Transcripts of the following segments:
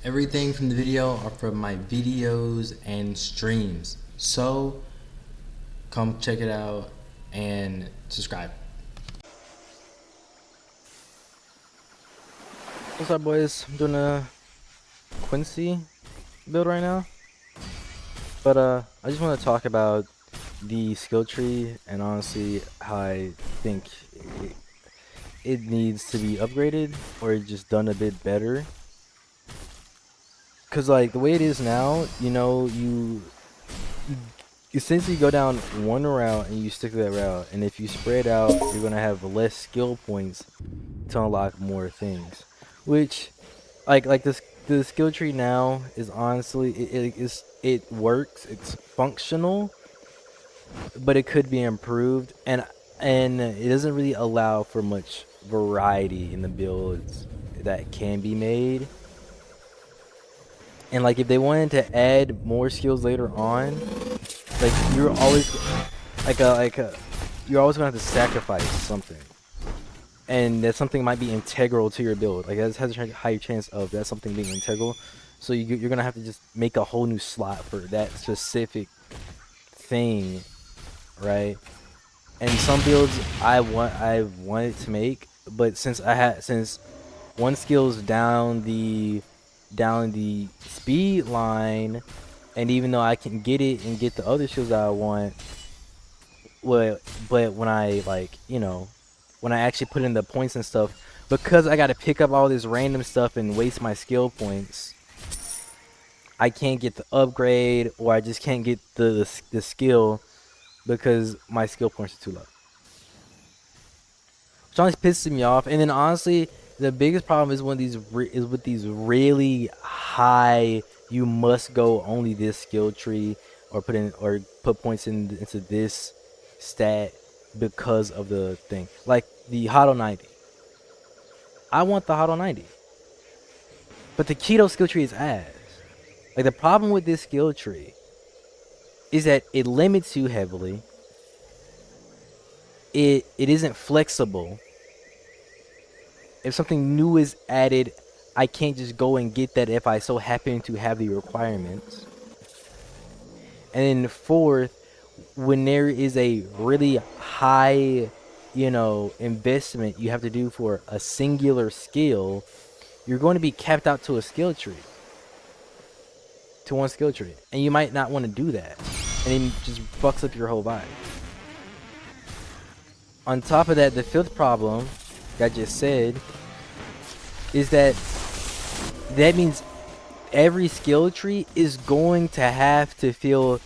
Everything from the video are from my videos and streams. So come check it out and subscribe. What's up, boys? I'm doing a Quincy build right now, but I just want to talk about the skill tree and honestly how I think it, it needs to be upgraded or just done a bit better. Cause like the way it is now, you essentially go down one route and you stick to that route, and if you spread out, you're gonna have less skill points to unlock more things, which like this the skill tree now is honestly it works, it's functional, but it could be improved, and it doesn't really allow for much variety in the builds that can be made. And like if they wanted to add more skills later on, like you're always like you're always gonna have to sacrifice something, and that something might be integral to your build. Like that has a higher chance of that something being integral. So you're gonna have to just make a whole new slot for that specific thing, right? And some builds I wanted to make, but since one skill's down the speed line, and even though I can get it and get the other skills that I want, but when I when I actually put in the points and stuff, because I got to pick up all this random stuff and waste my skill points, I can't get the upgrade, or I just can't get the skill because my skill points are too low. Which always pisses me off. And then honestly, the biggest problem is with these really high. You must go only this skill tree, or put points into this stat because of the thing. Like the Hotto 90. I want the Hotto 90, but the Keto skill tree is ass. Like the problem with this skill tree is that it limits you heavily. It isn't flexible. If something new is added, I can't just go and get that if I so happen to have the requirements. And then fourth, when there is a really high, investment you have to do for a singular skill, you're going to be capped out to a skill tree, to one skill tree. And you might not want to do that. And then just fucks up your whole vibe. On top of that, the fifth problem, like I just said, is that means every skill tree is going to have to feel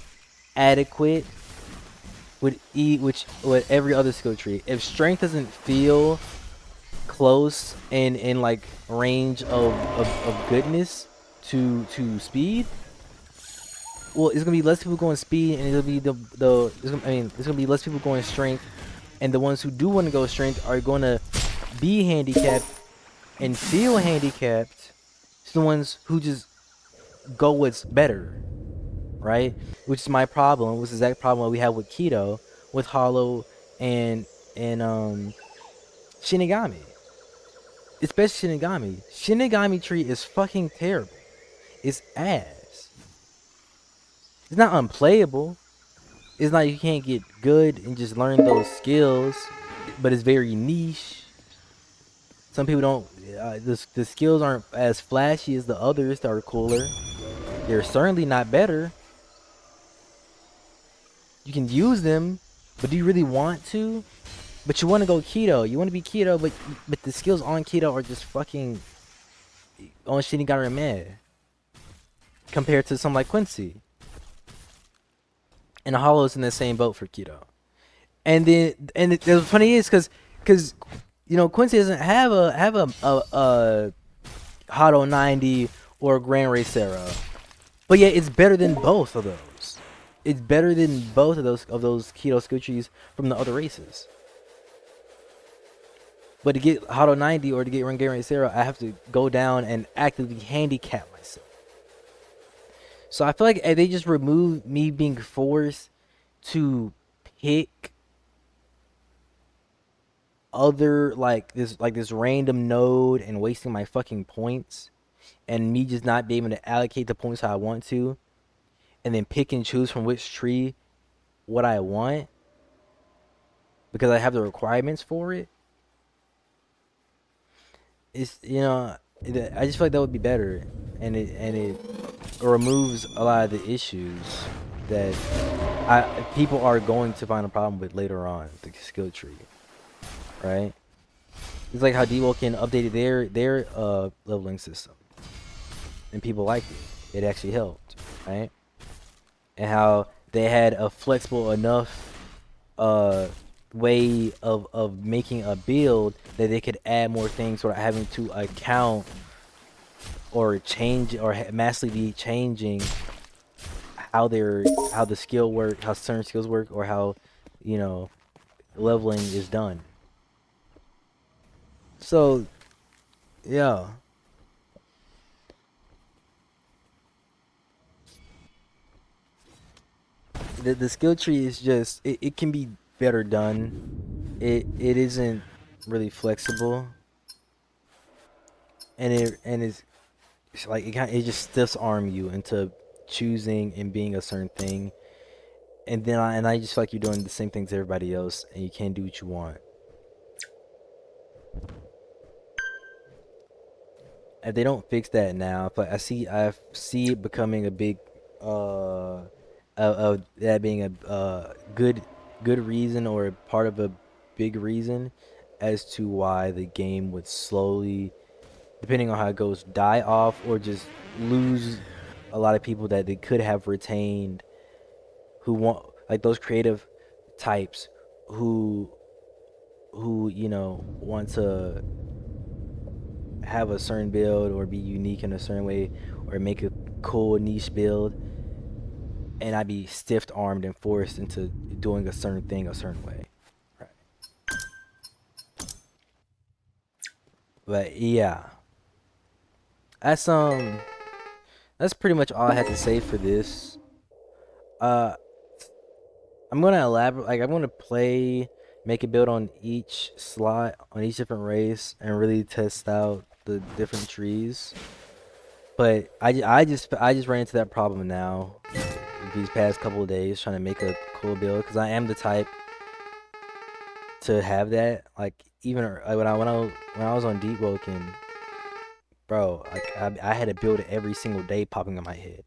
adequate with with every other skill tree. If strength doesn't feel close and in like range of goodness to speed, well, it's gonna be less people going speed, and it'll be it's gonna be less people going strength, and the ones who do want to go strength are gonna be handicapped and feel handicapped. It's the ones who just go what's better, right? Which is my problem. Which is the exact problem we have with Keto, with Hollow, and Shinigami. Especially Shinigami. Shinigami tree is fucking terrible. It's ass. It's not unplayable. It's not you can't get good and just learn those skills, but it's very niche. Some people don't. The skills aren't as flashy as the others that are cooler. They're certainly not better. You can use them, but do you really want to? But you want to go keto. You want to be keto, but the skills on keto are just fucking on Shinigami meh compared to some like Quincy. And Hollow's in the same boat for keto. And the funny is because Quincy doesn't have a Hotto 90 or Grand Racero, but yet it's better than both of those. It's better than both of those keto skill trees from the other races. But to get Hotto 90 or to get Grand Racero, I have to go down and actively handicap myself. So I feel like they just remove me being forced to pick other like this random node and wasting my fucking points and me just not being able to allocate the points how I want to, and then pick and choose from which tree what I want because I have the requirements for it. It's I just feel like that would be better, and it removes a lot of the issues that people are going to find a problem with later on the skill tree, right? It's like how Dewoken updated their leveling system, and people liked it. It actually helped, right? And how they had a flexible enough way of making a build that they could add more things without having to account or change or massively changing how the skill work, how certain skills work, or how you know leveling is done. So yeah, the skill tree is just it can be better done. It isn't really flexible, and it's like it just stiffs arm you into choosing and being a certain thing, and then I just feel like you're doing the same thing to everybody else, and you can't do what you want. If they don't fix that now, but I see it becoming a big of that being a good reason or part of a big reason as to why the game would slowly, depending on how it goes, die off or just lose a lot of people that they could have retained who want like those creative types who want to have a certain build or be unique in a certain way or make a cool niche build, and I'd be stiff armed and forced into doing a certain thing a certain way. Right. But yeah. That's that's pretty much all I had to say for this. Uh I'm gonna elaborate like I'm gonna play make a build on each slot on each different race and really test out the different trees. But I just ran into that problem now these past couple of days trying to make a cool build because I am the type to have that. Like even like when I was on Deep Woken, bro, like I had a build every single day popping in my head.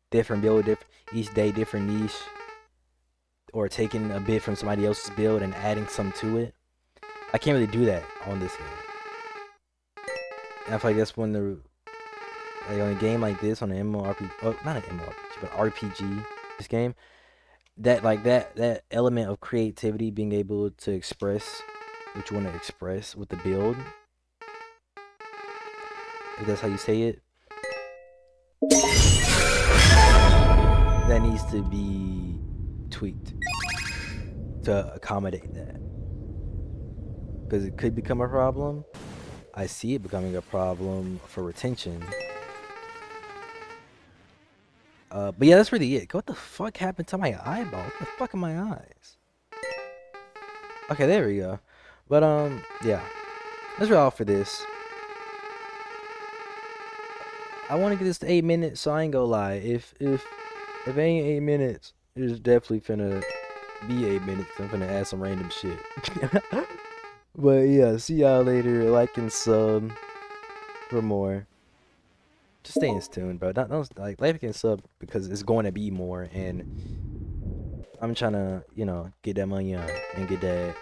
Different build, different each day, different niche, or taking a bit from somebody else's build and adding some to it. I can't really do that on this game. And I feel like that's when the like on a game like this on an MMORPG, oh not an MMORPG, but RPG, this game that element of creativity, being able to express what you want to express with the build, if that's how you say it, that needs to be tweaked to accommodate that because it could become a problem. I see it becoming a problem for retention. But yeah, that's really it. What the fuck happened to my eyeball? What the fuck are my eyes? Okay, there we go. But yeah, that's really all for this. I want to get this to 8 minutes, so I ain't gonna lie. If it ain't 8 minutes, it's definitely finna be 8 minutes. I'm finna add some random shit. But yeah, see y'all later. Like and sub for more. Just stay in tune, bro. Don't like and sub because it's going to be more, and I'm trying to get that money on and get that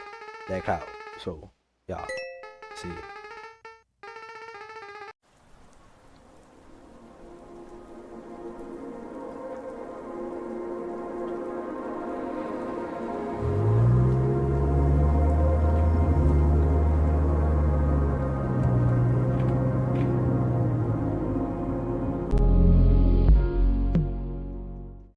clout. So y'all, see you.